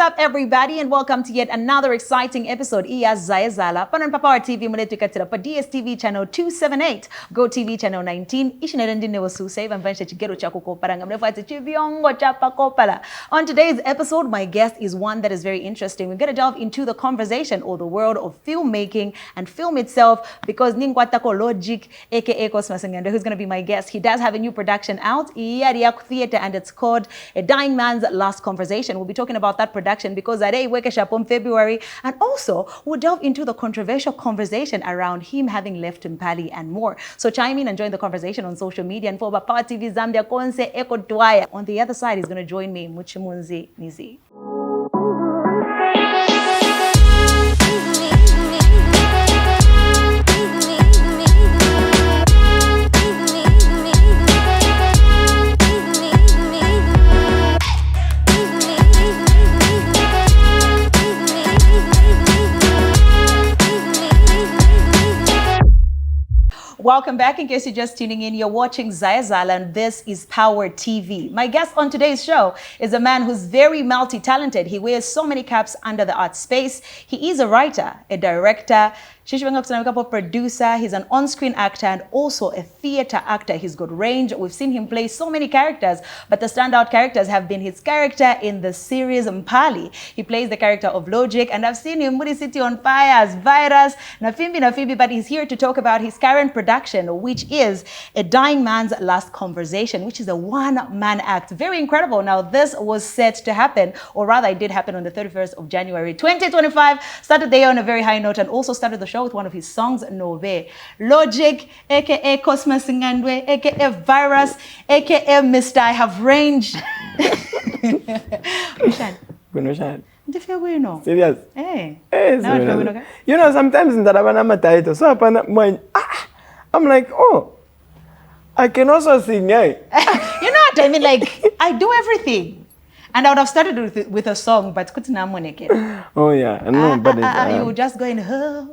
up, everybody, and welcome to yet another exciting episode. Iya Zayezala, Panon Papa TV Muletukatira for DStv channel 278, GOtv channel 19. Ishinerendine was Suecey Chigelo Chaku Kopala. On today's episode, my guest is one that is very interesting. We're going to delve into the conversation or the world of filmmaking and film itself, because Ningwatako Logic, aka Cosmas Ngandwe, who's going to be my guest, he does have a new production out, GOtv Theater, and it's called A Dying Man's Last Conversation. We'll be talking about that production because I wake up on February, and also we'll delve into the controversial conversation around him having left Mpali and more. So chime in and join the conversation on social media and for Power TV Zambia Konse Eko Dwaya. On the other side, he's going to join me, Muchimunzi Nizi. Welcome back. In case you're just tuning in, you're watching Zayezala, and this is Power TV. My guest on today's show is a man who's very multi-talented. He wears so many caps under the art space. He is a writer, a director, producer, he's an on-screen actor and also a theater actor. He's got range. We've seen him play so many characters, but the standout characters have been his character in the series Mpali. He plays the character of Logic, and I've seen him Muri City on Fire as Virus, Nafimbi, but he's here to talk about his current production, which is A Dying Man's Last Conversation, which is a one-man act. Very incredible. Now, this was set to happen, or rather it did happen on the 31st of January 2025. Started the year on a very high note and also started the show with one of his songs, Nove. Logic, aka Cosmas Ngandwe, aka Virus, aka Mr. I Have Range. Serious? Hey. Serious. You know, sometimes in the title, so I'm like, oh, I can also sing. Eh? You know what I mean? Like, I do everything. And I would have started with a song, but oh yeah, no, but you would just go in her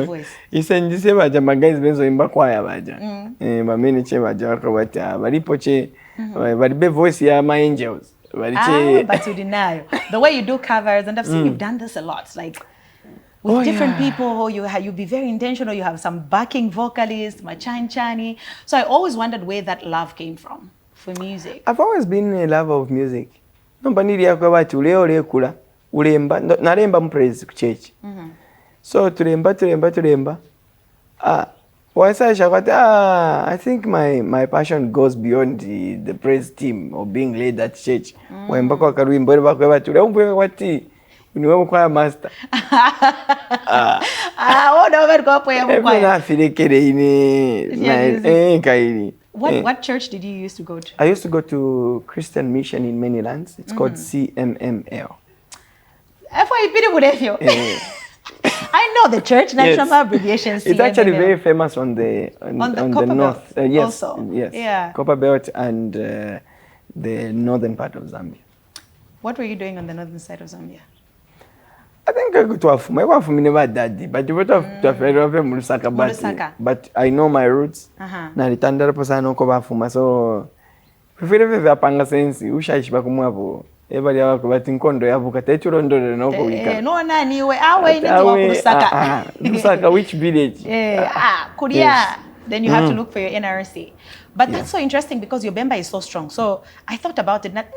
voice. You said this baja guys benzo imba choir baja. Mamini che baja wakawata. Bari poche, bari be voice ya my angels. But you deny the way you do covers, and I've seen you've done this a lot, like with different people. You be very intentional. You have some backing vocalists, Chani. So I always wondered where that love came from for music. I've always been a lover of music. Nobody yakwa tuleo kula ulemba nalemba mpraise church. So tulemba. I think my passion goes beyond the praise team or being led at church. Wemba kwa karuimbo bakwa tuleo wati uniwe kwa master. What church did you used to go to? I used to go to Christian Mission in many lands. It's called CMML. I know the church, national abbreviation. It's actually very famous on the north. Yes, also. Yes. Yeah. Copper Belt and the northern part of Zambia. What were you doing on the northern side of Zambia? I think I go to Afuma. I go to never daddy, but you go to Murusaka. But I know my roots. Na litandara posa no ko Afuma. So prefere ve apanga sense ushayishi bakumwabo. Everybody have got inkondo yavuka techurondo no ko wika. No nani we awe ni Murusaka. Murusaka, which village? Kuria. Yes. Then you have to look for your NRC. But that's so interesting because your Bemba is so strong. So I thought about it. But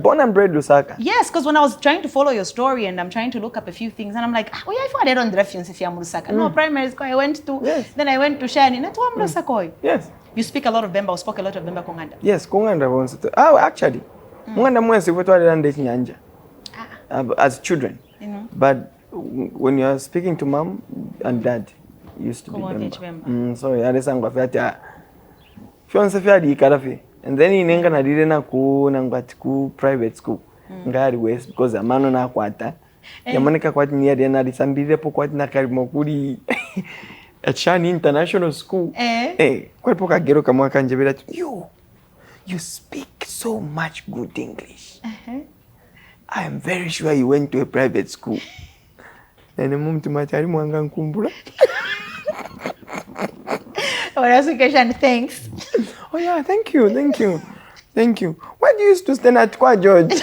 born and bred Lusaka. Yes, because when I was trying to follow your story and I'm trying to look up a few things, and I'm like, oh yeah, I don't reference if you're Lusaka. No, primary school I went to. Yes. Then I went to Shani. Yes. You speak a lot of Bemba or spoke a lot of Bemba Konganda. Yes, Konganda wants to. Oh, actually, Munganda mwesi nyanja as children. But when you're speaking to mom and dad, used to be Bemba. So yeah, this angwa fiata. Fianse fiadi ikarafi. And then inenga na dile na ku private school. Ngari west because amano na kwata. Yamaneka kwati ni yadi na disambile po kwati na karimokuri. At Shani International School. Kwa poka gero kama kanjebela you speak so much good English. I am very sure you went to a private school. And mumtu machari mwanga nkumbula. Thanks. Oh yeah, thank you. Why do you used to stand at Kwa George?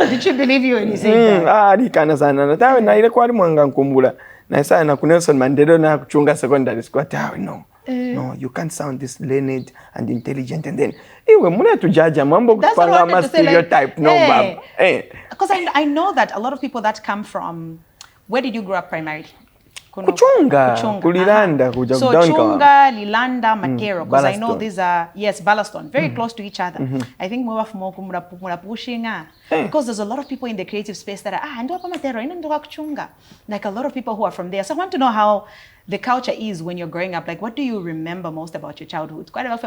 Did you believe you when you said that? Nikana sana. Natawe na ile kwa mwanga nkumbula. Na isa na ku Nelson Mandela na kuchunga secondary school. No. No, you can't sound this learned and intelligent and then iwe muna tujaja mambo kupanga ma stereotype no baba. Because I know that a lot of people that come from, where did you grow up primarily? Kuchunga. Kulilanda kuja so down Chunga, Lilanda, Makero, because I know these are Ballaston, very close to each other. I think more pushing because there's a lot of people in the creative space that are ndo hapa Matero ina ndo kuchunga, like a lot of people who are from there. So I want to know how the culture is when you're growing up. Like, what do you remember most about your childhood? I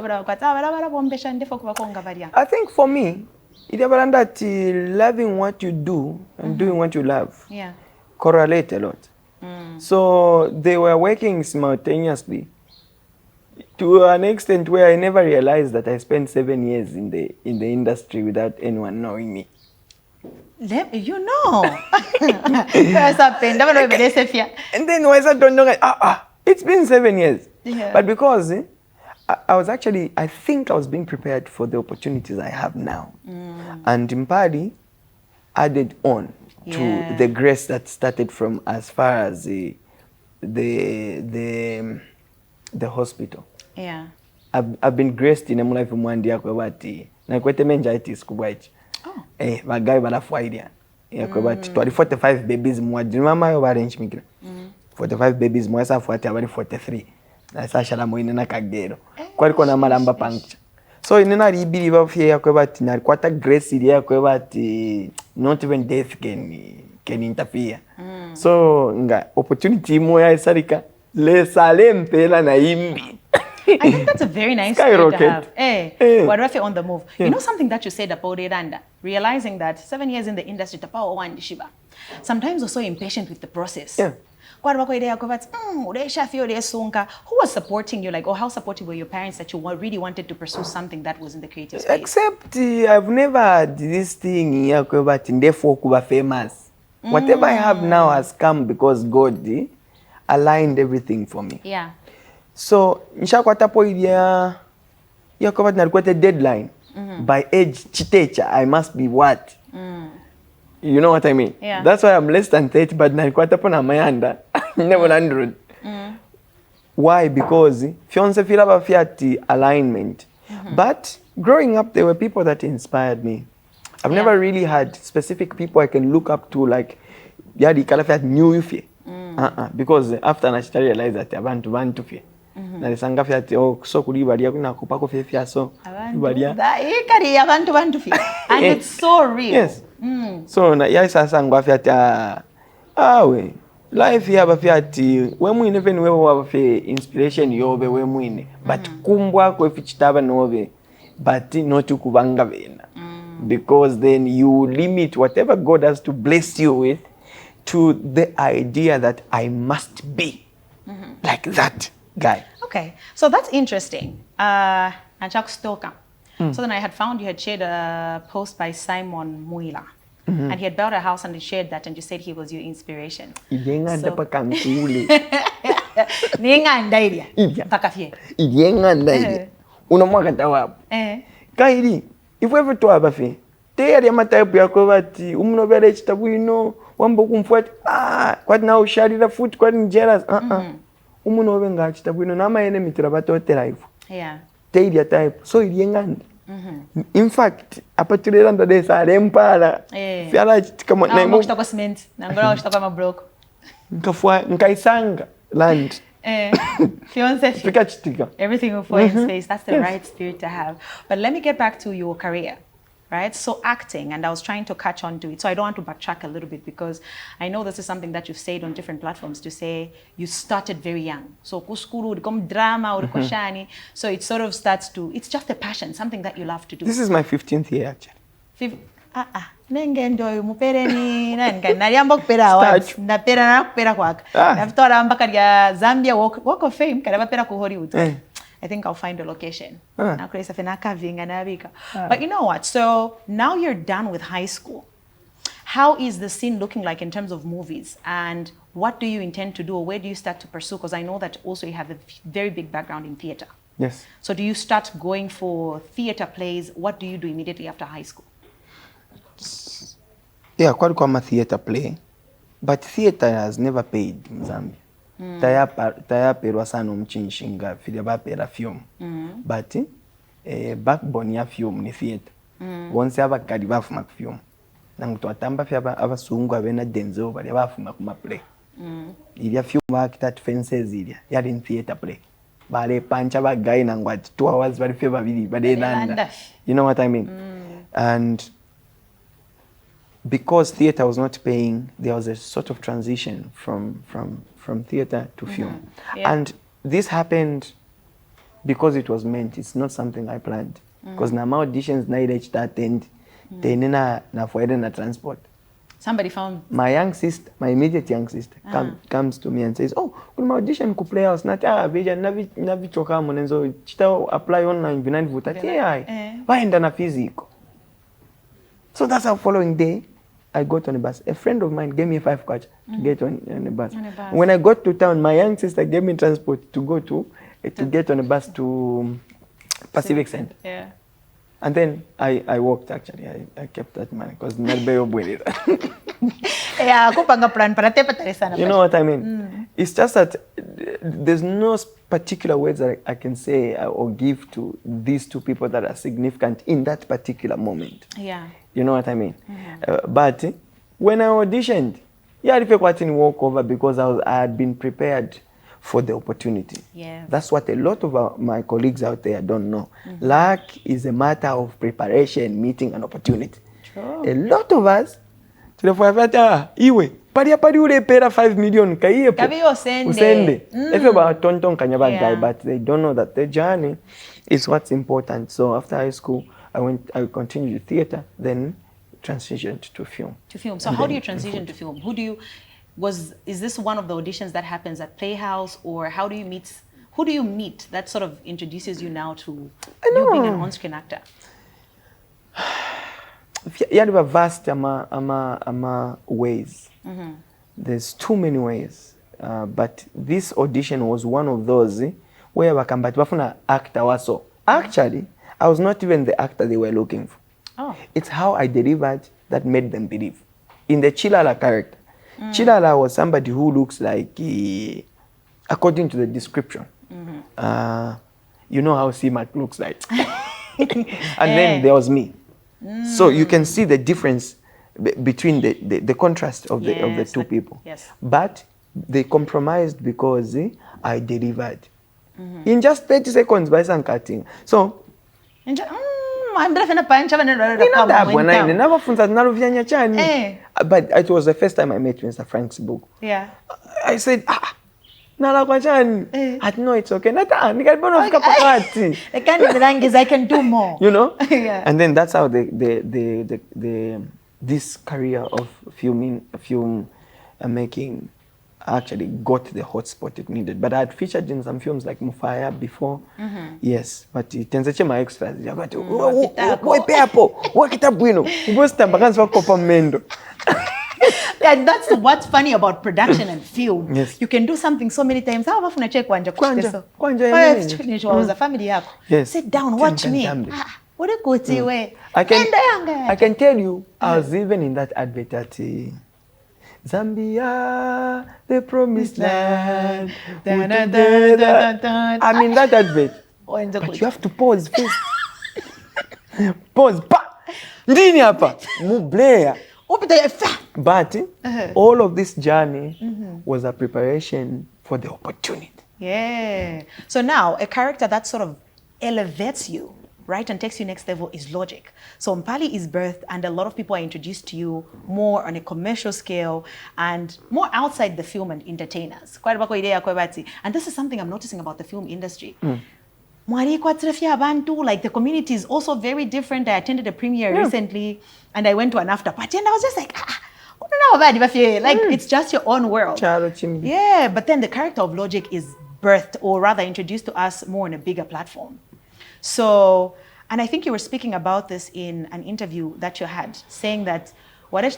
think for me, it's about that loving what you do and doing what you love. Yeah, correlate a lot. So they were working simultaneously to an extent where I never realized that I spent 7 years in the industry without anyone knowing me. You know. And then I don't know, it's been 7 years. Yeah. But because I think I was being prepared for the opportunities I have now. And Mpali added on to the grace that started from as far as the hospital. Yeah. I've been graced in a life mwandi yakwe bati na kwete meningitis kubwachi. Bagayi balafwaidia. Yakwe bati 45 babies mwadi mama yo arrange mikira. 45 babies mwasa afuati abali 43. Na sashala moine na kagero. Kwaliko na malamba puncture. So inena ribiri bafye yakwe bati na kwata grace ile yakwe bati not even death can interfere. So nga opportunity moya isarika le sale mpela na imbi. I think that's a very nice spirit to have. Wadafe on the move. Yeah. You know something that you said about Iranda, realizing that 7 years in the industry, sometimes you're so impatient with the process. Yeah. Who was supporting you, like, or how supportive were your parents that you really wanted to pursue something that was in the creative space? Except I've never had this thing here, therefore kuba famous. Whatever I have now has come because God aligned everything for me. Yeah. So nishakwata po idea yakoba nalikuwa deadline. By age chitecha I must be what? You know what I mean? Yeah. That's why I'm less than 30 but nalikuwa po na mayanda never 100. Why? Because fiance filaba fiati alignment. But growing up there were people that inspired me. I've never really had specific people I can look up to like yadi kala fiat new you because after I realized that abantu bantu fie. Na lisanga fiati so kulibalia kuna kupako fie so kulibalia abantu bantu fie and it's so real. Yes. So na ya sasa ngwa fiati we life yaba fiati we mwine even we waba fie inspiration yobe we mwine but kumbwa ko fichitaba nobe but not kubanga bena because then you limit whatever God has to bless you with to the idea that I must be like that guy. Okay, so that's interesting. And Chuck Stoker. So then I had found you had shared a post by Simon Muila. And he had built a house and he shared that and you said he was your inspiration. Kairi, if we ever to abafe, te ya matapu yako bati umnobele chitabu ino wambo kumfuati kwati na usharira foot kwati njeras umunobe nga chitabu ino nama ene mitira batote life. Yeah. Te ya type so ilienganda. In fact, apaturera ndade sare mpala. Fiala chitikamo na imo chitako cement na ngora chitako mabroke. Nkafua nkaisanga land. Fiance, chitika. Everything will fall in space. That's the right spirit to have. But let me get back to your career. Right? So acting, and I was trying to catch on to it. So I don't want to backtrack a little bit because I know this is something that you've said on different platforms to say you started very young. So kuskuru, become drama or koshani. So it sort of starts to, it's just a passion, something that you love to do. This is my 15th year actually. Nengendo mupereni naliamba kupera awards ndapera na kupera kwaka nafutora mpaka ya Zambia walk of fame kada bapera ku Hollywood. I think I'll find a location. But you know what? So now you're done with high school. How is the scene looking like in terms of movies? And what do you intend to do? Or where do you start to pursue? Because I know that also you have a very big background in theater. Yes. So do you start going for theater plays? What do you do immediately after high school? Yeah, kwalikuwa theater play, but theater has never paid in Zambia. Tayaperwa sana omchinshinga fili bapera film. But backbone ya film ni theater. Once abakali bafuma ku film. Nangu atamba fyaba abasungu abena Denzel bali bafuma ku play. Ilya film bakita fences ilya yali in theater play. Bale pancha bagayi nangu ati 2 hours bali fe babiri bale landa. You know what I mean? And because theater was not paying, there was a sort of transition from theater to film. Yeah. And this happened because it was meant. It's not something I planned. Because now my auditions na reached that end, then na fuede na transport. Somebody found my young sister, my immediate young sister, comes to me and says, "Oh, kuna audition ku playhouse na bija navi choka monenzo chita apply online binani vuta TI. Waenda na physical." So that's how following day I got on a bus. A friend of mine gave me 5 kwacha to get on a bus. When I got to town, my young sister gave me transport to go to get on a bus to Pacific Center. Yeah. And then I walked actually. I kept that money because not very well. Yeah, plan para you know what I mean? It's just that there's no particular words that I can say or give to these 2 people that are significant in that particular moment. Yeah. You know what I mean? But when I auditioned, yeah, I didn't walk over because I had been prepared for the opportunity. Yeah. That's what a lot of my colleagues out there don't know. Luck is a matter of preparation, meeting an opportunity. True. A lot of us, iwe pari ule pera 5 million kaiyepo usende efe ba tonton kanyaba guy, but they don't know that the journey is what's important. So after high school I continued theater, then transitioned to film. So how do you transition to film? Is this one of the auditions that happens at Playhouse, or who do you meet that sort of introduces you now to you being an on-screen actor? You have a vast ways. There's too many ways. But this audition was one of those where wakambati actor waso. Actually, I was not even the actor they were looking for. Oh. It's how I delivered that made them believe. In the Chilala character, Chilala was somebody who looks like, according to the description, you know how Simak looks like. And then there was me. So you can see the difference between the contrast of the 2 people. Yes. But they compromised because I delivered. In just 30 seconds by some cutting. So but it was the first time I met Mr. Frank's book. Yeah. I said, I know it's okay. I can do more. You know? Yeah. And then that's how this career of film making actually got the hotspot it needed. But I had featured in some films like Mufaya before. Yes, but it turns out my extras. You got to and that's what's funny about production and film. Yes. You can do something so many times. How often I check one? Yes. Sit down, watch me. What a good way. I can tell you, I was even in that advert at Zambia, the promised land. I'm in that advert. But you have to pause first. Pause. Ndini hapa. Mublea. But all of this journey was a preparation for the opportunity. Yeah. So now a character that sort of elevates you, right, and takes you next level is Logic. So Mpali is birthed, and a lot of people are introduced to you more on a commercial scale and more outside the film and entertainers. And this is something I'm noticing about the film industry. Like the community is also very different. I attended a premiere recently, and I went to an after party, and I was just like, it's just your own world. Yeah, but then the character of Logic is birthed, or rather introduced to us more on a bigger platform. So, and I think you were speaking about this in an interview that you had, saying that even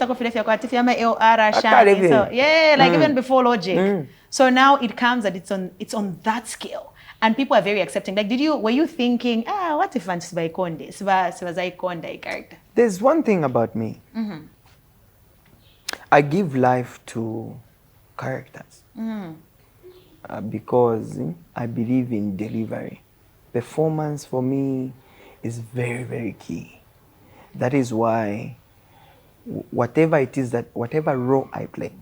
before Logic. So now it comes that it's on that scale. And people are very accepting. Like, were you thinking, what if I'm Konde? Character? There's one thing about me. I give life to characters because I believe in delivery. Performance for me is very, very key. That is why whatever it is whatever role I play,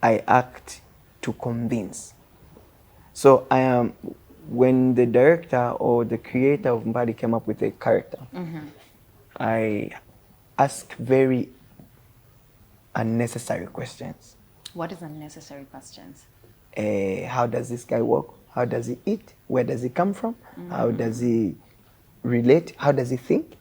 I act to convince. So when the director or the creator of Mpali came up with a character, I ask very unnecessary questions. What is unnecessary questions? How does this guy work? How does he eat? Where does he come from? How does he relate? How does he think?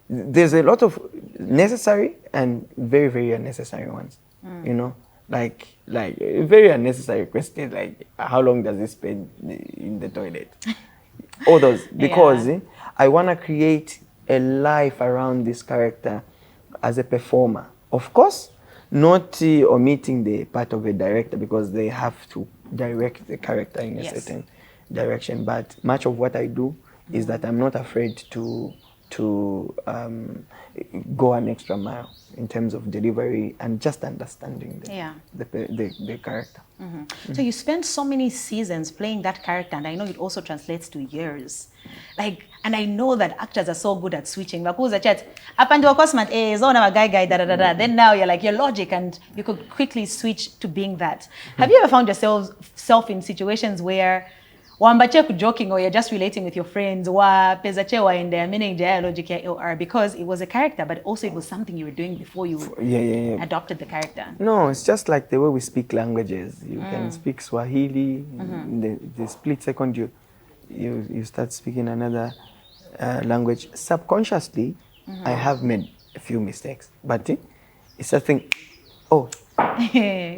There's a lot of necessary and very, very unnecessary ones. You know, like a very unnecessary question, like how long does he spend in the toilet? All those, because I want to create a life around this character as a performer. Of course, not omitting the part of a director, because they have to direct the character in a certain direction. But much of what I do is that I'm not afraid to go an extra mile in terms of delivery and just understanding the character. So you spent so many seasons playing that character, and I know it also translates to years. Like, and I know that actors are so good at switching. Because chat up until Cosmas guy da da da da. Then now you're like your logic, and you could quickly switch to being that. Have you ever found yourself in situations where joking, or you're just relating with your friends, because it was a character, but also it was something you were doing before you adopted the character? No, it's just like the way we speak languages. You can speak Swahili, the split second you start speaking another language. Subconsciously, I have made a few mistakes, but it's something, you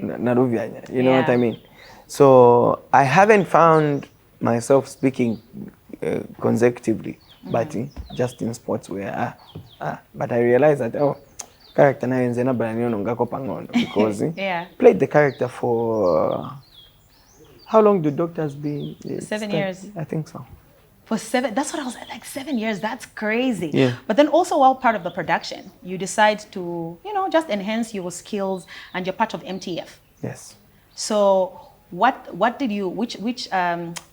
know what I mean? So I haven't found myself speaking consecutively, but just in sports where but I realized that character na enzena because played the character for how long do doctors be? 7 years. I think so. For 7, that's what I was like, 7 years, that's crazy. Yeah. But then also, while part of the production, you decide to, just enhance your skills, and you're part of MTF. Yes. So what did you, which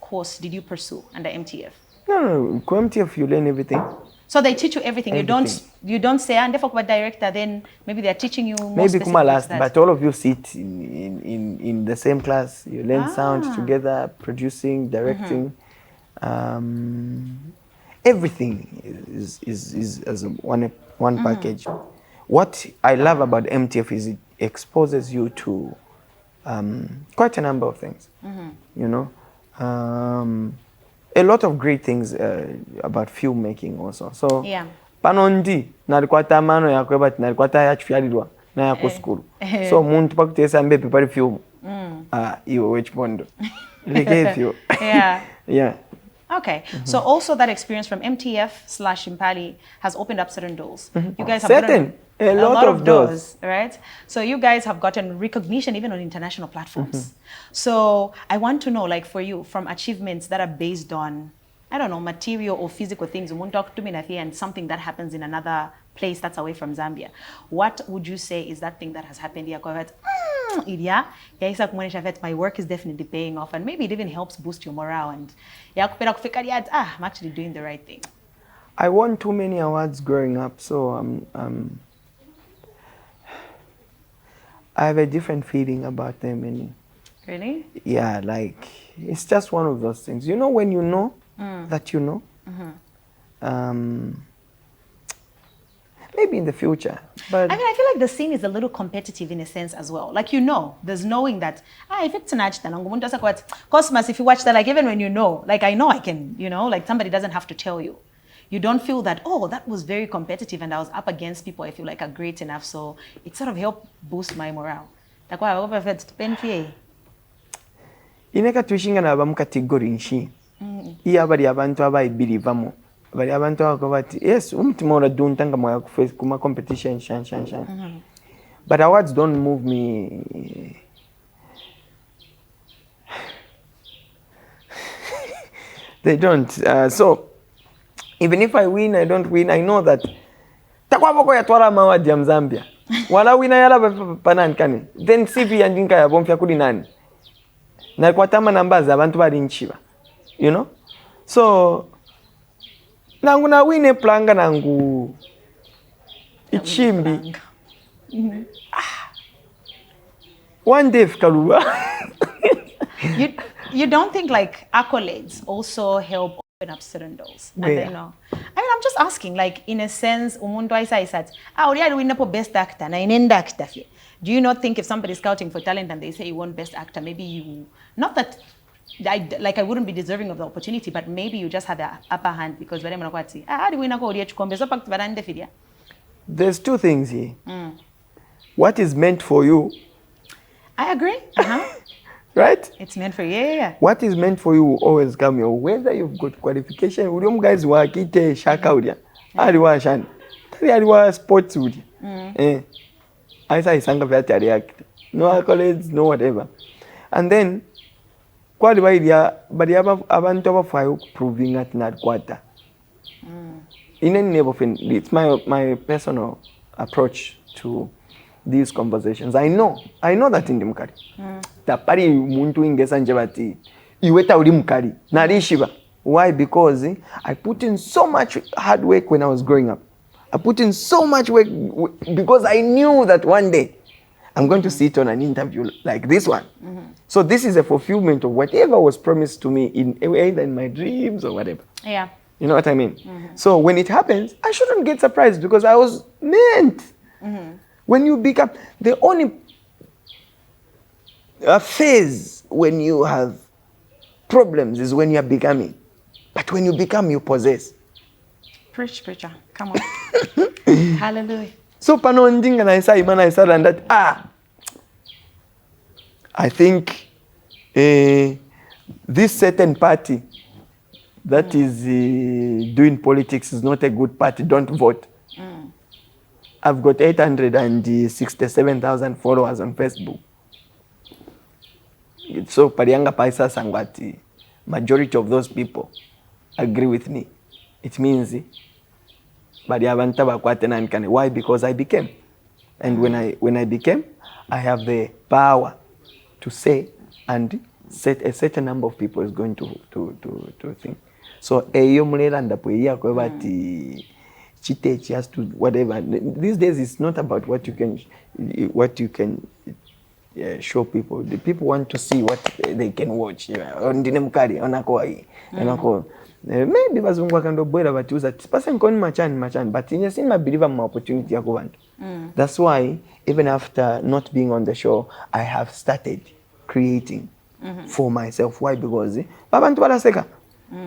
course did you pursue under MTF? No, MTF you learn everything. So they teach you everything. You don't say, and therefore about director, then maybe they're teaching you more maybe Kuma last, but all of you sit in the same class. You learn sound together, producing, directing. Everything is as one package. What I love about MTF is it exposes you to quite a number of things. A lot of great things about filmmaking also. So panondi nalikwata mano yakwe but nalikwata yachifyalirwa na yako school. So muntu pakutesa mbe pepari film. Iwe wechipondo. Like you. Yeah. Okay, so also that experience from MTF/Mpali has opened up certain doors. You guys have gotten a lot of doors, right? So you guys have gotten recognition even on international platforms. So I want to know, like for you, from achievements that are based on, I don't know, material or physical things, and something that happens in another place that's away from Zambia. What would you say is that thing that has happened here? My work is definitely paying off, and maybe it even helps boost your morale, and I'm actually doing the right thing. I won too many awards growing up, so I have a different feeling about them. And really? Yeah, like it's just one of those things. When you know that you know. Maybe in the future, but I feel like the scene is a little competitive in a sense as well. Like there's knowing that if it's an Cosmas, if you watch that, like even when like I know I can, like somebody doesn't have to tell you. You don't feel that that was very competitive and I was up against people I feel like are great enough, so it sort of helped boost my morale. Like why I felt painful. Ineka tuishinga na abamu category nshi. Iya bali abantu abayibirivamo. Bali abantu akobati yes umutima uraduntanga moya kuface kuma competition shan. But awards don't move me. They don't. So even if I win, I don't win, I know that takwapoko yatwala mawadi ya Zambia. Wala wina yala panani kani. Then CV yandinka ya bomfya kuli nani. Na kwa tama nambaza abantu bali nchiba. You know? So nangu na wine planga nangu ichimbi. One day fikaluwa. You don't think like accolades also help open up certain doors? And Yeah. I know. I mean, I'm just asking, like, in a sense, umuntu aisat, uriya win for best actor, na inenda actor. Do you not think if somebody's scouting for talent and they say you want best actor, maybe you, not that, I wouldn't be deserving of the opportunity, but maybe you just have the upper hand because there's two things here. What is meant for you? I agree. Right? It's meant for you. Yeah. What is meant for you will always come your way. Whether you've got qualification, you guys work it shaka udia. Aliwa shan. Aliwa sports udia. I say sanga vya react. No accolades, no whatever. And then qualify but you have abantu abafayo proving at that quarter. In any neighborhood, it's my personal approach to these conversations. I know that in the mukari. Tapari muntu ingesa njebati. Iweta uli mukari. Narishiba. Why? Because I put in so much hard work when I was growing up. I put in so much work because I knew that one day I'm going to sit on an interview like this one. So this is a fulfillment of whatever was promised to me either in my dreams or whatever. Yeah. You know what I mean? So when it happens, I shouldn't get surprised because I was meant. When you become, the only phase when you have problems is when you are becoming. But when you become, you possess. Preach, preacher. Come on. Hallelujah. So panondinga na isa imana isa and that I think this certain party that is doing politics is not a good party. Don't vote. I've got 867,000 followers on Facebook. So parianga paisa sangwati, majority of those people agree with me. It means why? Because I became. And when I became, I have the power to say and set a certain number of people is going to think. So chite has to whatever. These days it's not about what you can show people. The people want to see what they can watch. Maybe bazungu akandobwera batiuza tipasa nkoni machani but in my believer my opportunity ya kubantu. That's why even after not being on the show I have started creating for myself. Why? Because babantu balaseka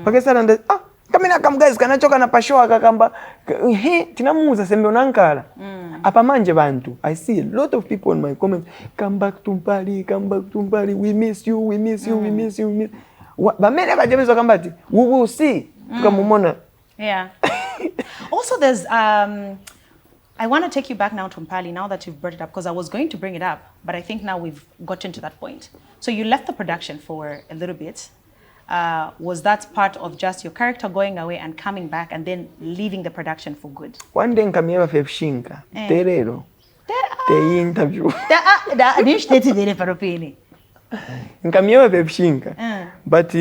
pakesa nda kamina kam guys kanachoka na pasho akakamba tinamuza sembe onankala apa manje bantu. I see a lot of people in my comments, come back to Mpali, we miss you. But many we will see. Yeah. Also, there's I want to take you back now to Mpali now that you've brought it up, because I was going to bring it up, but I think now we've gotten to that point. So you left the production for a little bit. Was that part of just your character going away and coming back and then leaving the production for good? One day nkamiewa fefshinka terero te interview nkamiewa fefshinka but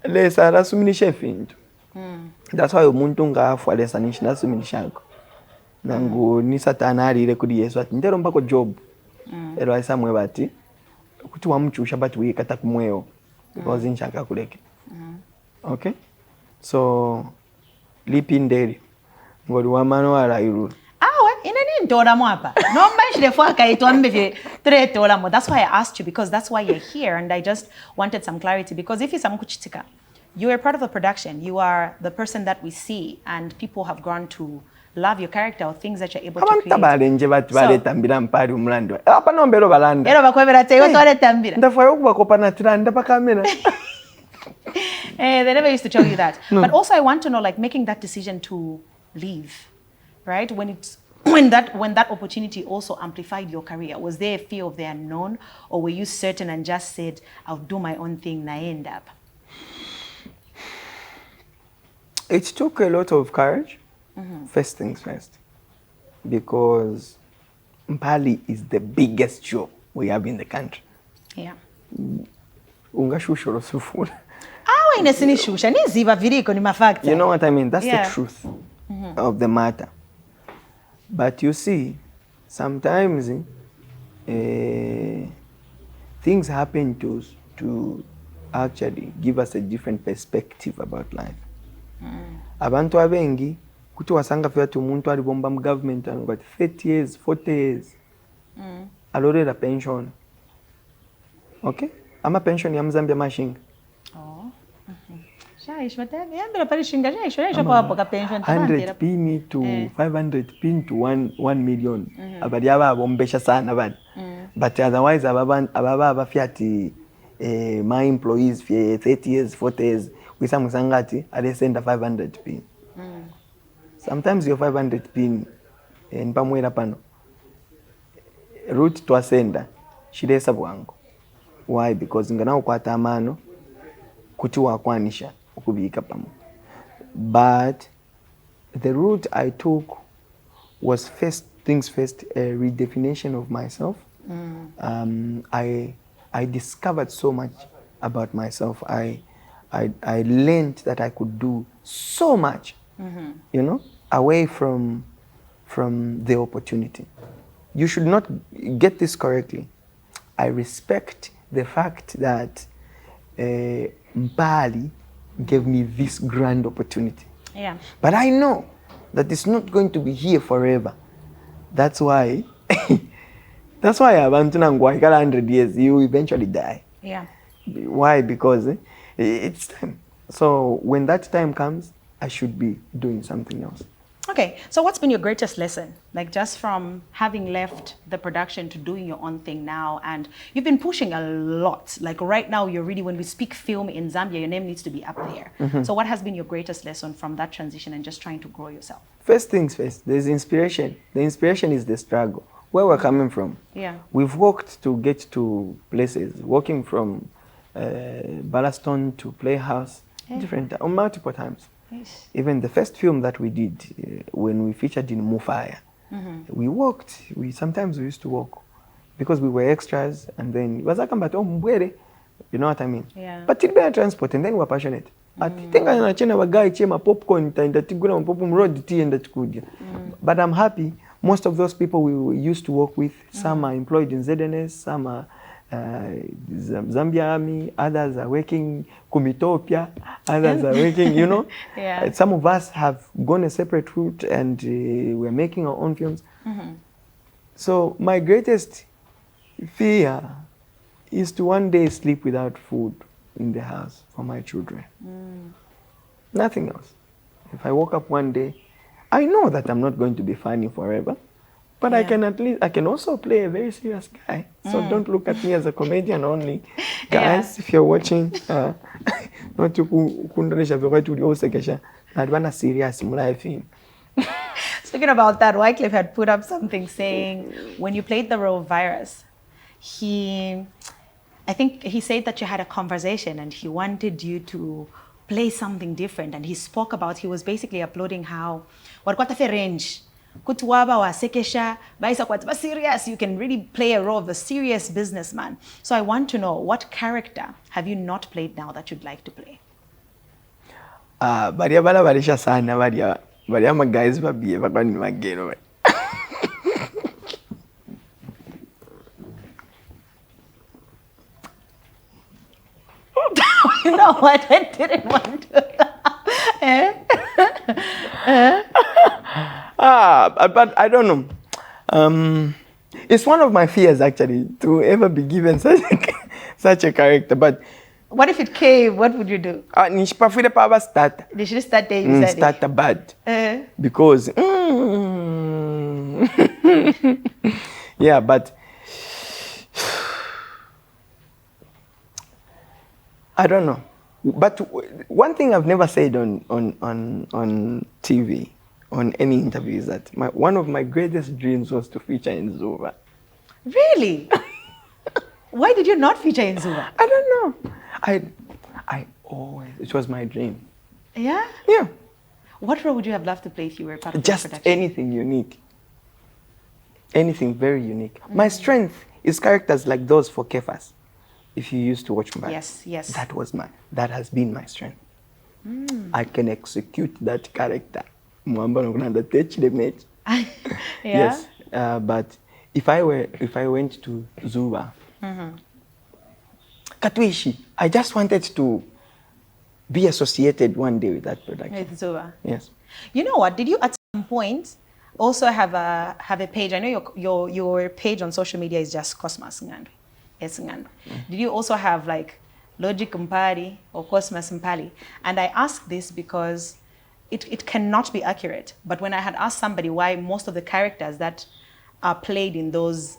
lesa rasuminishe fintu. That's why umuntu ngafu alesa nasuminishako nangu ni satana alire kuri Yesu ati ndero mpako job ero aisamwe bati kuti wamuchusha but wikata kumweo because nshaka kuleke. Okay, so lipinderi ngoli wamano ala iruru inani ndola mwapa no mashile fwaka itwambe treto mo. That's why I asked you, because that's why you're here, and I just wanted some clarity, because if it's amkuchitika, you are part of the production, you are the person that we see and people have grown to love your character or things that you're able to create. Nje bati baletambira Mpali umulando apa nombero balanda ero bakwebera teyo toletambira ndafayo kubakopana tiranda pakamera. They never used to tell you that. No. But also I want to know, like, making that decision to leave, right? When it's when that opportunity also amplified your career, was there a fear of the unknown, or were you certain and just said, I'll do my own thing, na end up? It took a lot of courage, first things first, because Mpali is the biggest show we have in the country. Yeah. Ungashushoro sufuna. You know what I mean? That's the truth of the matter. But you see, sometimes things happen to actually give us a different perspective about life. Abantu abengi kuti wasanga fya umuntu ali bomba mu government and got 30 years, 40 years. Alorera pension. Okay? Ama pension ya Zambia mashinga. Oh. 100 pin to 500 pin to 1 million. Abadi aba bombesha sana bad. But otherwise ababa fiati my employees for 30 years, 40 years with some sangati they send a 500 pin. Sometimes your 500 pin in pamwera pano route to asenda shidesa bwangu. Why? Because ngana ukwata amano kuti wakwanisha ukubika pamo. But the route I took was first things first, a redefinition of myself. I discovered so much about myself. I learned that I could do so much, you know, away from the opportunity. You should not get this correctly. I respect the fact that Mpali gave me this grand opportunity. Yeah. But I know that it's not going to be here forever. That's why abantu nangwa 100 years you eventually die. Yeah. Why? Because it's time. So when that time comes, I should be doing something else. Okay, so what's been your greatest lesson? Like just from having left the production to doing your own thing now, and you've been pushing a lot. Like right now, you're really, when we speak film in Zambia, your name needs to be up there. So what has been your greatest lesson from that transition and just trying to grow yourself? First things first, there's inspiration. The inspiration is the struggle. Where we're coming from. Yeah. We've worked to get to places, walking from Ballaston to Playhouse, different, multiple times. Yes. Even the first film that we did, when we featured in Mufaya, we walked. Sometimes we used to walk because we were extras, and then it was like, you know what I mean? Yeah. But it better transport, and then we're passionate. I think I'm going to guy chema popcorn, road tea and that. But I'm happy. Most of those people we used to work with, some are employed in ZNS, some are Zambia Army, others are working Kumitopia, others are working, you know. Yeah. Some of us have gone a separate route and we're making our own films. So my greatest fear is to one day sleep without food in the house for my children. Nothing else. If I woke up one day, I know that I'm not going to be funny forever, but I can also play a very serious guy. So don't look at me as a comedian only. Guys, if you're watching, not to serious life. Speaking about that, Wycliffe had put up something saying when you played the role of Virus, I think he said that you had a conversation and he wanted you to play something different, and he spoke about, he was basically uploading how what range kutwaba wa sekesha baisa kwa serious, you can really play a role of a serious businessman. So I want to know, what character have you not played now that you'd like to play? Baria bala barisha sana baria ma guys babiye bakani magero. You know what? I didn't want to. But I don't know. It's one of my fears actually to ever be given such a character. But what if it came? What would you do? They should start there. Start bad because yeah, but I don't know. But one thing I've never said on TV on any interview is that one of my greatest dreams was to feature in Zuba. Really? Why did you not feature in Zuba? I don't know. I always, it was my dream. Yeah? Yeah. What role would you have loved to play if you were part of Just the production? anything unique. Anything very unique. My strength is characters like those for Kefas. If you used to watch Mpali. Yes, yes. That has been my strength. I can execute that character. Yeah? Yes. But if I went to Zuba, Katwishi, I just wanted to be associated one day with that production. With Zuba. Yes. You know what? Did you at some point also have a page? I know your page on social media is just Cosmas Ngandwe. It's Ngandwe. Did you also have like Logic Mpali or Cosmas Mpali? And I ask this because it cannot be accurate. But when I had asked somebody why most of the characters that are played in those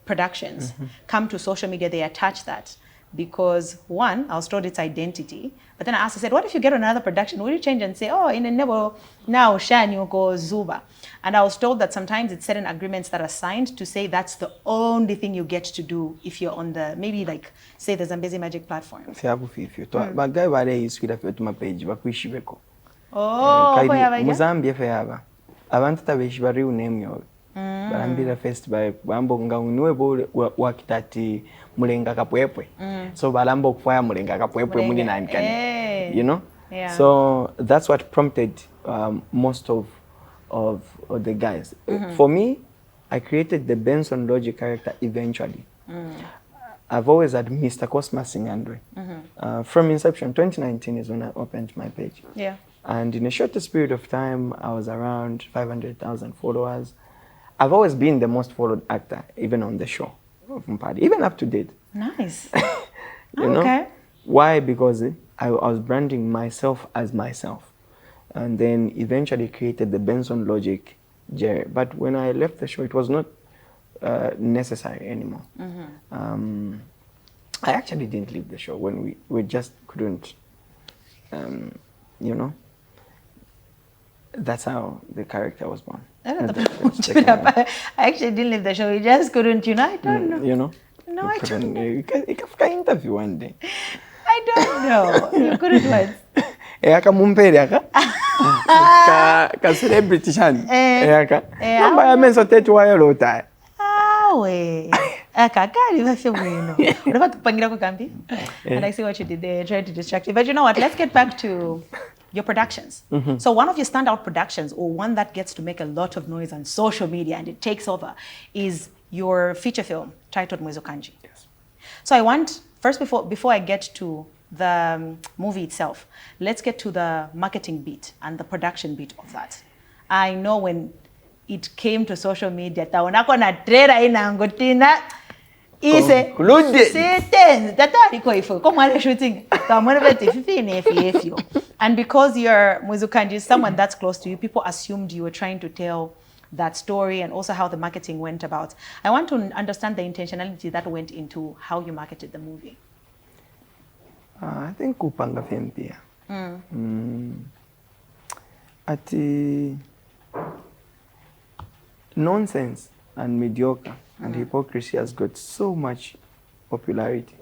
productions come to social media, they attach that. Because one, I was told it's identity. But then I said, what if you get another production? Will you change and say, oh, in a nebo now Shanyo go Zuba? And I was told that sometimes it's certain agreements that are signed to say that's the only thing you get to do if you're on the, maybe like, say the Zambezi Magic platform. Oh, Muzambia feyaba. Abantu tabeshi bari unemyo. Barambira festival bambo nga unwe wakitati mulenga kapwepwe. So balambo kufaya mulenga kapwepwe muni na nkane. You know? Yeah. So that's what prompted most of the guys. For me, I created the Benson Logic character eventually. I've always had Mr. Cosmas Ngandwe. From inception, 2019 is when I opened my page. Yeah. And in a shortest period of time, I was around 500,000 followers. I've always been the most followed actor, even on the show of Mpali, even up to date. Nice. You know? Why? Because I was branding myself as myself. And then eventually created the Benson Logic Jerry. But when I left the show, it was not necessary anymore. I actually didn't leave the show when we just couldn't, you know. That's how the character was born. I actually didn't leave the show. We just couldn't, you know. I don't know. You know? No, I don't know. You can interview one day. I don't know. You couldn't what? Eka mumpere aka ka celebrity chani. Eka. Namba ya menso tetu wa yolo tai. We. Aka kali bafye bueno. Unaba tupangira ko kambi? And I see what you did there, trying to distract you. But you know what? Let's get back to your productions. So one of your standout productions, or one that gets to make a lot of noise on social media and it takes over, is your feature film titled Mwezo Kanji. Yes. So I want, first before I get to the movie itself, let's get to the marketing beat and the production beat of that. I know when it came to social media, taonako na trailer inangotina ise sentence tatari ko ifo ko mwale shooting tamwana beti fifi and because you're Mwezo Kanji is someone that's close to you, people assumed you were trying to tell that story and also how the marketing went about. I want to understand the intentionality that went into how you marketed the movie. I think kupanga fempia. Ati nonsense and mediocre and hypocrisy has got so much popularity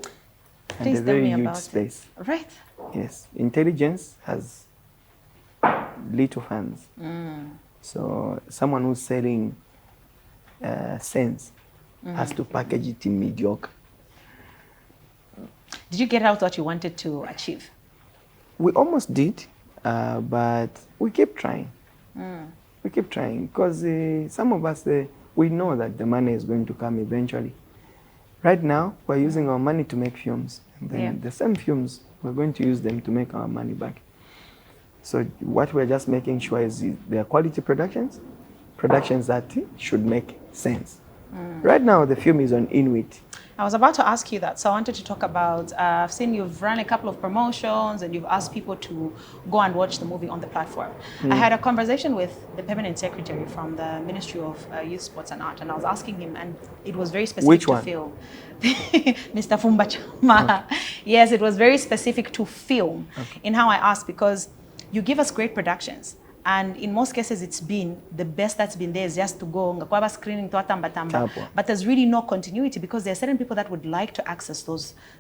and Please a very tell me huge about space. It. Right. Yes, intelligence has little fans. So someone who's selling sense has to package it in mediocre. Did you get out what you wanted to achieve? We almost did, but we keep trying. We keep trying because some of us, we know that the money is going to come eventually. Right now, we're using our money to make films. And then the same films, we're going to use them to make our money back. So what we're just making sure is they're quality productions that should make sense. Right now, the film is on Inuit. I was about to ask you that, so I wanted to talk about, I've seen you've run a couple of promotions and you've asked people to go and watch the movie on the platform. I had a conversation with the permanent secretary from the Ministry of Youth, Sports and Art, and I was asking him, and it was very specific Which to one? film. Mr. Fumbachama. Okay. Yes, it was very specific to film in how I asked, because you give us great productions, And in most cases, it's been the best that's been there is just to go ngakwa screening to atamba. But there's really no continuity because there are certain people that would like to access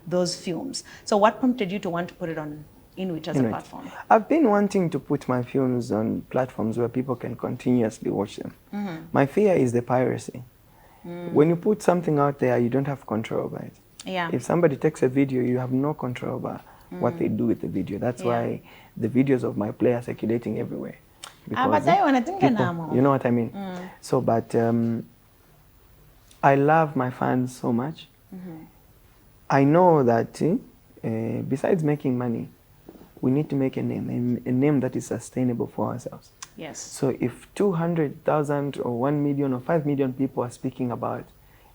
those films. So what prompted you to want to put it on Inuit as a platform? I've been wanting to put my films on platforms where people can continuously watch them. My fear is the piracy. When you put something out there, you don't have control over it. Yeah. If somebody takes a video, you have no control over what they do with the video. That's why the videos of my play are circulating everywhere. Because people, you know what I mean? So, but I love my fans so much. I know that besides making money, we need to make a name that is sustainable for ourselves. Yes. So if 200,000 or 1 million or 5 million people are speaking about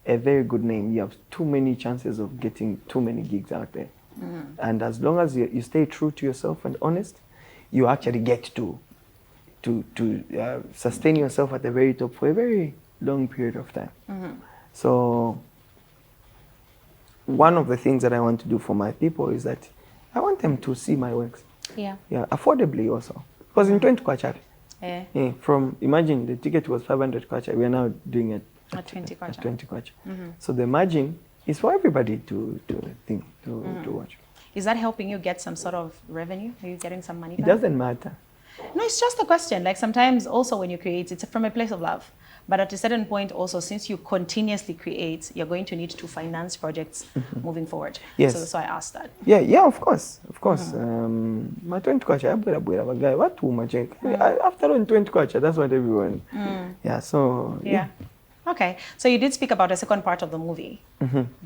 a very good name, you have too many chances of getting too many gigs out there. And as long as you stay true to yourself and honest, you actually get to sustain yourself at the very top for a very long period of time. So one of the things that I want to do for my people is that I want them to see my works. Yeah, affordably also. Because in 20 kwacha, from, imagine the ticket was 500 kwacha, we are now doing it at 20 kwacha. At 20 kwacha. So the margin is for everybody to watch. Is that helping you get some sort of revenue? Are you getting some money back? It doesn't matter. No, it's just a question. Like sometimes also when you create, it's from a place of love. But at a certain point also, since you continuously create, you're going to need to finance projects moving forward. Yes. So I asked that. Yeah, of course. My 20 kwacha, what too much? After all 20 kwacha, that's what everyone. Yeah, so yeah. Okay, so you did speak about a second part of the movie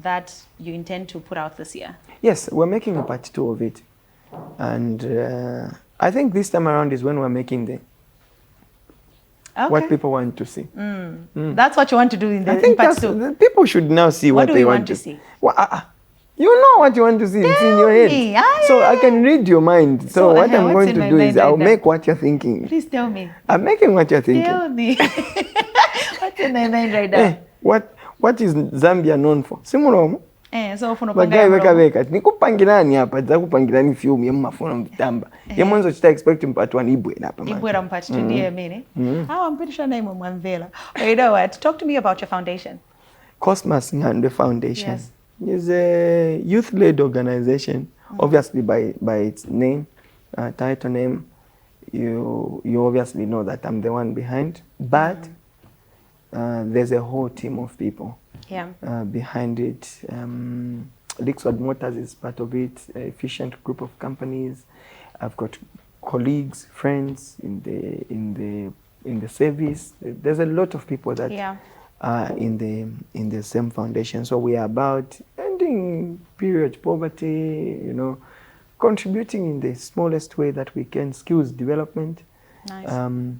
that you intend to put out this year. Yes, we're making a part 2 of it. And I think this time around is when we're making what people want to see. That's what you want to do in part 2? People should now see what they want to see. Well, you know what you want to see. It's in your head. So I can read your mind. So what I'm going to do is I'll make what you're thinking. Please tell me. I'm making what you're thinking. Tell me. What's in my mind right now? What is Zambia known for? Simulomo. So bagai weka nikupangirani hapa zakupangirani film ya mafuna mtamba ya mwanzo chita expect mpatu wa ibwe hapa ibwe mpatu ndiye mimi I'm pretty sure naimo mwanvela. You know what, talk to me about your foundation. Cosmas Ngandwe Foundation is a youth-led organization. Obviously by its name, title name, you obviously know that I'm the one behind, but there's a whole team of people behind it. Liquid Motors is part of it, an efficient group of companies. I've got colleagues, friends in the service. There's a lot of people that are in the same foundation. So we are about ending period poverty, you know, contributing in the smallest way that we can, skills development. Nice.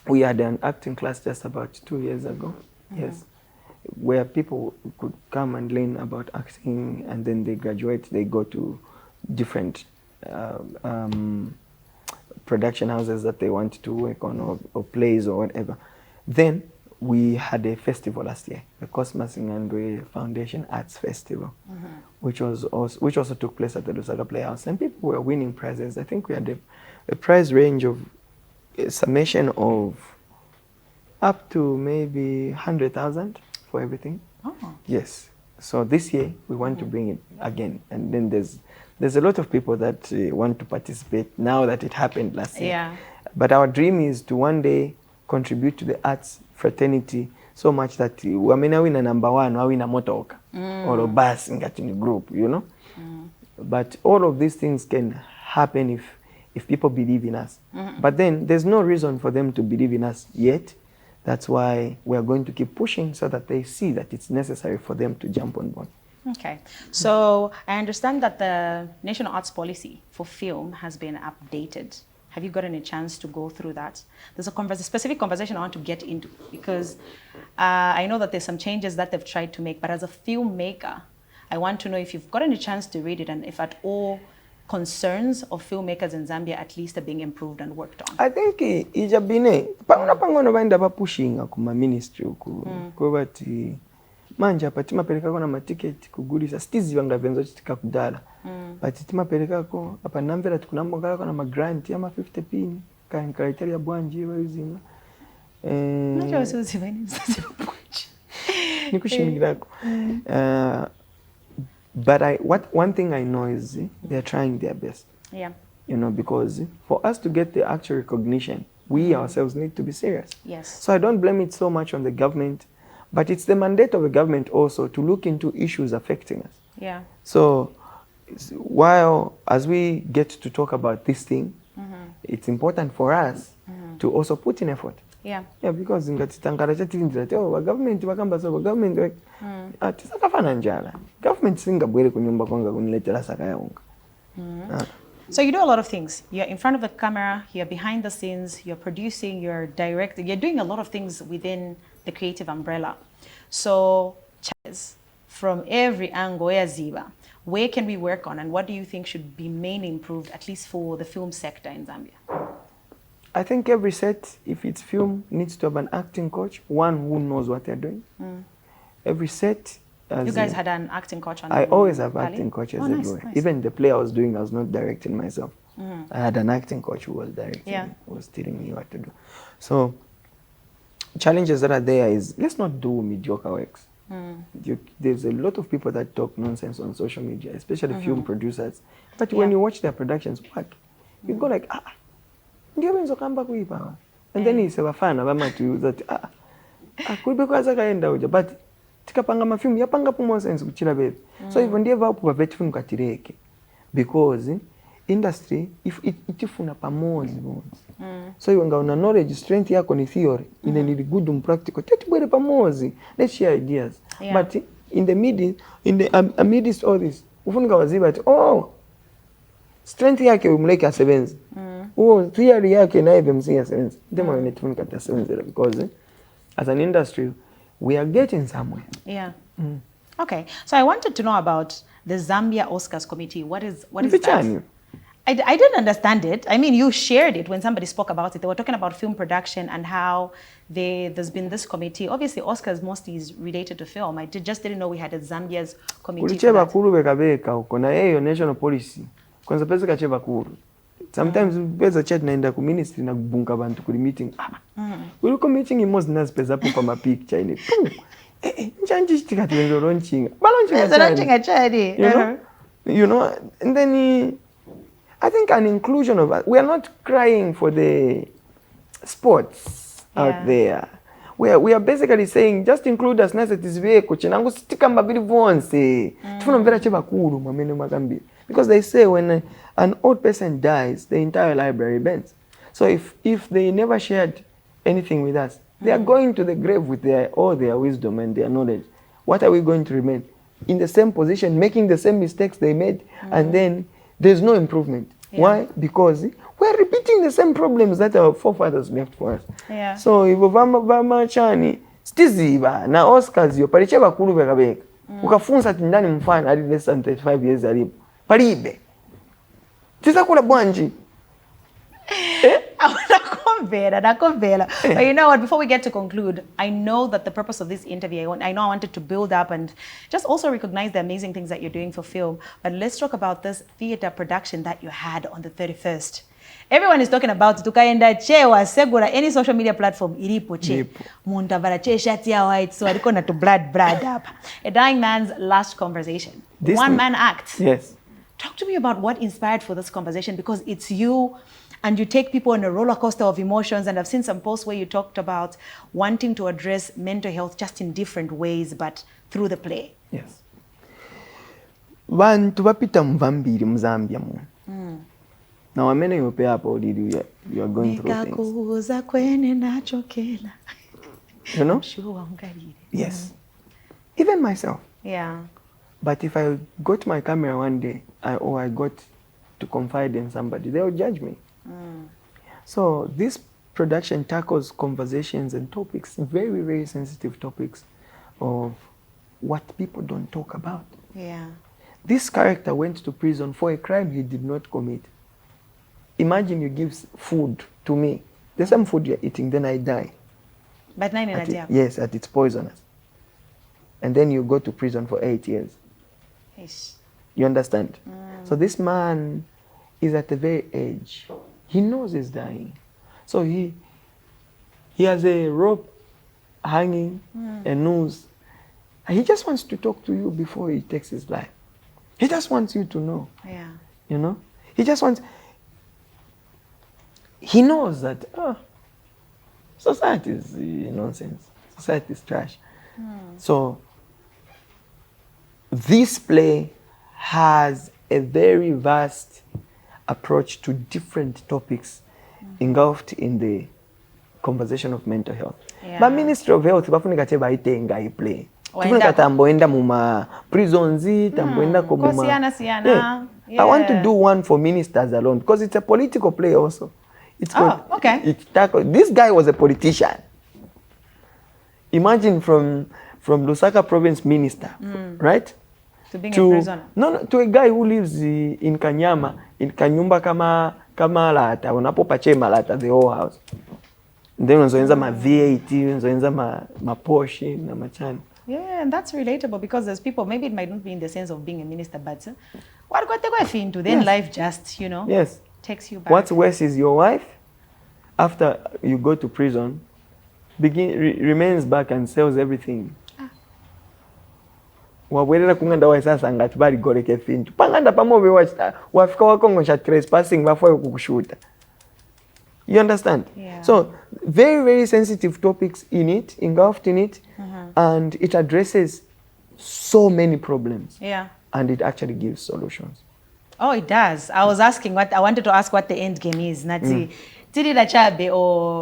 We had an acting class just about 2 years ago. Yes. Where people could come and learn about acting, and then they graduate, they go to different production houses that they want to work on, or plays or whatever. Then we had a festival last year, the Cosmas Ngandwe Foundation Arts Festival, which also took place at the Lusaka Playhouse, and people were winning prizes. I think we had a prize range of a summation of up to maybe 100,000 for everything. Yes. So this year we want to bring it again, and then there's a lot of people that want to participate now that it happened last year. Yeah. But our dream is to one day contribute to the arts fraternity so much that wamena wina number 1, wawina motoka or a bus in the group, you know. But all of these things can happen if people believe in us. But then there's no reason for them to believe in us yet. That's why we are going to keep pushing so that they see that it's necessary for them to jump on board. Okay. So I understand that the National Arts Policy for film has been updated. Have you gotten a chance to go through that? There's a specific conversation I want to get into, because I know that there's some changes that they've tried to make, but as a filmmaker, I want to know if you've gotten a chance to read it, and if at all concerns of filmmakers in Zambia at least are being improved and worked on. I think ijabine pangono baenda pushing kuma ministry kwa bati manja patima peleka kona maticket kugulisa stizi banga venzo chitika kudala but tima peleka ko apa namvera tukunambongala kona ma grant ya ma 50 pini criteria bwanji using. But one thing I know is they're trying their best. Yeah. You know, because for us to get the actual recognition, we ourselves need to be serious. Yes. So I don't blame it so much on the government, but it's the mandate of the government also to look into issues affecting us. Yeah. So while as we get to talk about this thing, it's important for us to also put in effort. Yeah. Yeah, because in government wakamba so government tisakafana njala. Government singabwere kunyumba kwanga kuniletera saka ya unga. So you do a lot of things. You're in front of the camera, you're behind the scenes, you're producing, you're directing, you're doing a lot of things within the creative umbrella. So from every angle, Zuba, where can we work on and what do you think should be mainly improved, at least for the film sector in Zambia? I think every set, if it's film, needs to have an acting coach, one who knows what they're doing. Every set. You guys had an acting coach on I always have Mpali? acting coaches nice, everywhere. nice. Even the play I was doing, I was not directing myself. I had an acting coach who was directing me, who was telling me what to do. So challenges that are there is, let's not do mediocre works. There's a lot of people that talk nonsense on social media, especially film producers. But when you watch their productions, you go like, and then it's a fan of to use that, but tikapanga mafilmu yapanga pumo sense kuchira bebe. So even ndiye vapo paveti funu katireke. Because industry if itifuna pamozi. So you una knowledge strength yako ni theory, ine ni good practical. Tetibwere pamozi. Let's share ideas. But in the amidst all this, ufunika waziba ati strength yake umleke a sevenze. Theory yake na even msinga sevenze. Ndema wenetifunika ta sevenze because as an industry we are getting somewhere. Yeah. Okay. So I wanted to know about the Zambia Oscars committee. What is that? I didn't understand it. I mean, you shared it when somebody spoke about it. They were talking about film production and how there's been this committee. Obviously, Oscars mostly is related to film. I just didn't know we had a Zambia's committee for that. National policy. Kwanza pesa kacheba kuru. Sometimes pesa chat naenda ku ministry na kubunga bantu kuli meeting. Kuliko meeting imozi nazi pesa hapo kwa mapicture ile. Njanji chitikati wenzo launchinga. Balaunchinga chadi. You know, and then I think an inclusion of we are not crying for the sports out there. We are basically saying just include us nice this way kuchinangu sitikamba bili vonse. Tufuna mvera cheba kuru mamene makambi. Because they say when an old person dies, the entire library bends. So if they never shared anything with us, they are going to the grave with all their wisdom and their knowledge. What are we going to remain? In the same position, making the same mistakes they made, and then there's no improvement. Why? Because we're repeating the same problems that our forefathers left for us. So if vama chani, stiziba na Oscars yo palicheba kuru bekabeka. Ukafunza tindani mfano hadi less than 35 years alipo. Palibe. Tisa kula bwanji. But you know what, before we get to conclude, I know that the purpose of this interview, I wanted to build up and just also recognize the amazing things that you're doing for film. But let's talk about this theater production that you had on the 31st. Everyone is talking about it. Tukaenda chewa segura any social media platform ilipo che. Muntavara che shati ya white so aliko na to blood up. A dying man's last conversation. One man act. Yes. Talk to me about what inspired for this conversation, because it's you and you take people on a roller coaster of emotions. And I've seen some posts where you talked about wanting to address mental health just in different ways, but through the play. Yes. Bantu bapita mvambiri mzambia mu. Now I mean you pay up or did you are going through things. You know? Yes. Even myself. Yeah. But if I got my camera one day, I got to confide in somebody, they will judge me. So this production tackles conversations and topics, very, very sensitive topics of what people don't talk about. Yeah. This character went to prison for a crime he did not commit. Imagine you give food to me, the same food you're eating, then I die. But yes, at it's poisonous. And then you go to prison for 8 years. Yes. You understand? So this man is at the very edge. He knows he's dying. So he has a rope hanging, a noose. He just wants to talk to you before he takes his life. He just wants you to know. Yeah. You know? He just wants... He knows that, society is nonsense. Society is trash. So this play has a very vast approach to different topics engulfed in the conversation of mental health. Yeah. But Ministry of Health bafunika che baitenga I play. Tufunika tamboenda muma prisons, tamboenda ko muma. Yeah. I want to do one for ministers alone because it's a political play also. It's okay. This guy was a politician. Imagine from Lusaka province minister, right? To being a prisoner. No, to a guy who lives in Kanyama, in Kanyumba kama lata, unapopache malata the whole house. Then unzoenza ma VAT, unzoenza ma Porsche na machani. Yeah, and that's relatable because there's people, maybe it might not be in the sense of being a minister, but what got to go into? Then life just, takes you back. What's worse is your wife, after you go to prison, remains back and sells everything. Wawelera kunganda wa sasa ngati bali goleke fintu. Panganda pamobe wafika wakongo cha trespassing bafwa kukushuta. You understand? Yeah. So very, very sensitive topics in it, engulfed in it, and it addresses so many problems. Yeah. And it actually gives solutions. Oh, it does. I wanted to ask what the end game is. Nati. No,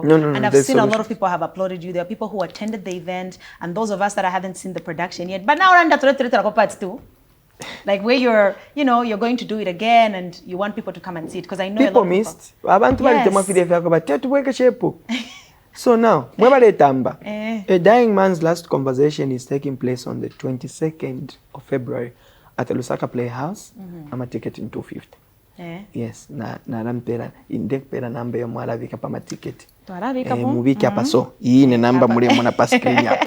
and I've seen a lot of people have applauded you. There are people who attended the event, and those of us that haven't seen the production yet. But now we're under parts too. Like where you're going to do it again, and you want people to come and see it because I know people a lot missed. Yes. So now, a dying man's last conversation is taking place on the 22nd of February at the Lusaka Playhouse. I'm a ticket in 250. Yes, na rampera indek pera namba yo Malawi kapa ma ticket. Mubiki hapa so. Hii ni namba muli mwana pa screen hapa.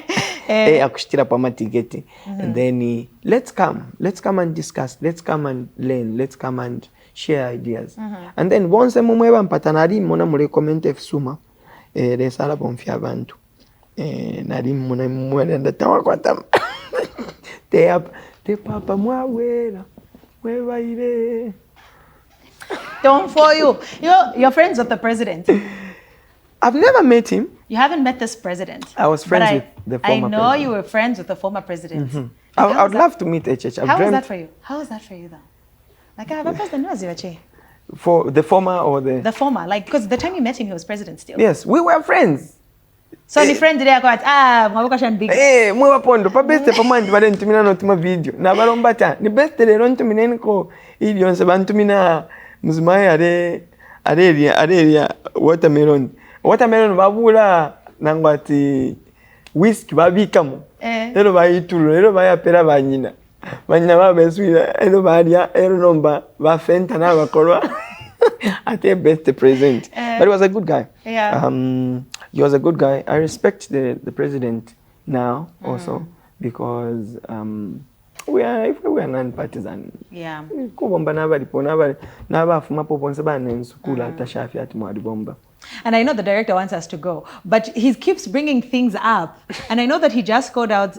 Akushitira pa ma ticket. And then let's come and discuss, let's come and learn, let's come and share ideas. And then once mumweba mpatanari mona mule comment efsuma resala bonfya abantu. Nari muna mwele ndatawa kwa tam. Te papa mwawera. Wewa ile. Don't for you. You're friends with the president. I've never met him. You haven't met this president. I was friends with the former president. I know you were friends with the former president. I would love to meet HH. How was that for you? How was that for you though? Like, what was the news? For the former or the... The former. Like, because the time you met him, he was president still. Yes, we were friends. So the friend today got mwabukasha big. Mwa pondo pa best pa mandi bale ntumina no tuma video. Na balomba ta. Ni best lero ntumina nko ili yonse bantumina muzimai areria watermelon. Watermelon babula nangwati whisky babikamu. Lero bayitulu, lero bayapera banyina. Banyina babeswira, lero baria, lero nomba bafenta na bakolwa. At their best present. But he was a good guy. Yeah. He was a good guy. I respect the president now also because we are non-partisan. Yeah. And I know the director wants us to go, but he keeps bringing things up. And I know that he just called out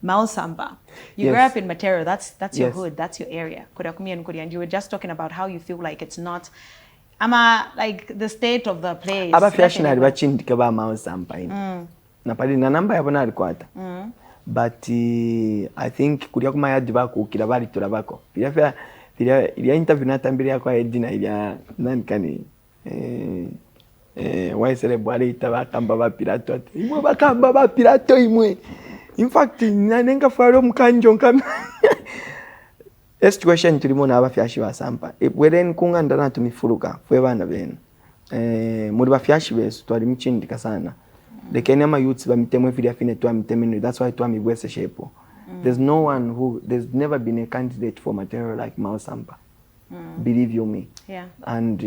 Mausamba. You grew up in Matero. That's your hood. That's your area. And you were just talking about how you feel like it's not, like the state of the place. But I think kuria kumayadi bako kirabari turabako. Ilia interview natambiri kwa Edina ilia nankani waisele bwale itabakamba ba pirato ati imwe bakamba ba pirato imwe. In fact nanenga faro mkanjo nkama. Situation tulimona abafyashi basampa. Bweren kungandana tumifuruka fwe bana bene. Muri bafyashi besu twali mchindika sana. The Kenya youths bamitemwe fili afine tuwa mitemino. That's why tuwa mibwese shepo. There's no one there's never been a candidate for material like Mao Sampa. Believe you me. Yeah. And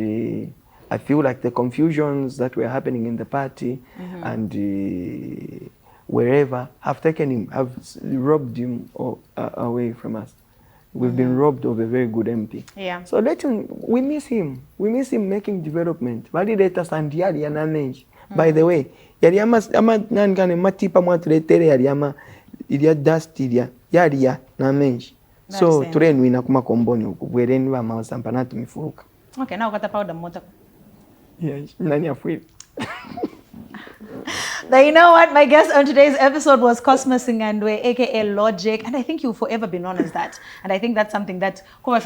I feel like the confusions that were happening in the party and wherever have taken him, have robbed him away from us. We've been robbed of a very good MP. Yeah. So we miss him. We miss him making development. Validate Sandiari and Anenge. By the way, Yariama Nankane Matipa Matletere Yariama Idia Dust Idia Yaria Namenj. So train we nakuma komboni wherein wa masampanatu mifuruka. Okay, now got the powder motor. Yes, nani afwi. Now, you know what? My guest on today's episode was Cosmas Ngandwe, aka Logic, and I think you'll forever be known as that. And I think that's something that I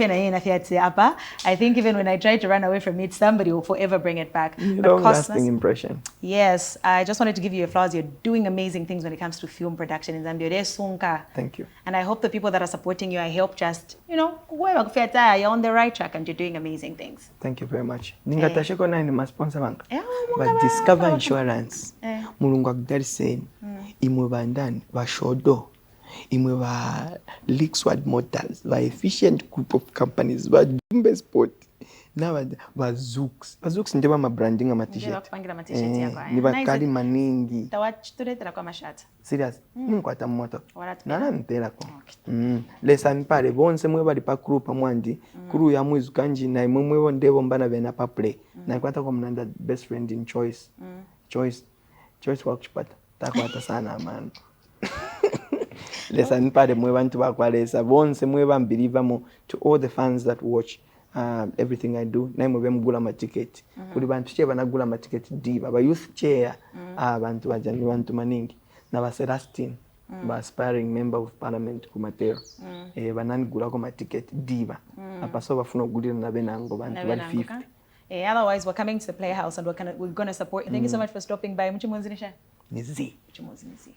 think even when I try to run away from it, somebody will forever bring it back. Long-lasting impression. Yes, I just wanted to give you your flowers. You're doing amazing things when it comes to film production in Zambia. Thank you. And I hope the people that are supporting you, I hope just, you know, you're on the right track and you're doing amazing things. Thank you very much. Ningatasheko na ni masponsor bank. But Discover Insurance. Mulungu akudaliseni. Imwe bandani bashodo. Imwe ba Lixward Motors, ba efficient group of companies, ba Dumbe Sport. Na ba Zooks. Ba Zooks ndeba ma branding ama t-shirt. Ni bakali maningi. Tawachituletera kwa mashati. Serious. Nkwata moto. Nana ntera ko. Lesa Mpali bonse mwe bali pa crew pamwandi. Crew ya mwizu kanji na imwe wondebo mbana bena pa play. Na kwata kwa mnanda best friend in choice. Choice wakupata. Takwata sana man. Lesa Mpali mwe bantu bakwalesa bonse mwe bambiriva mo to all the fans that watch everything I do. Na mwe mgula ma ticket. Kuli bantu che banagula ma ticket diva. Ba youth chair bantu bajani bantu maningi. Na ba Celestine ba aspiring member of parliament kumatero bananigula ko ma ticket diva. Apaso bafuna kugulira na benango bantu bali 50. Otherwise, we're coming to the Playhouse and we're going to support you. Thank you so much for stopping by. Muchimonzi nisha. Nizi. Muchimonzi nizi.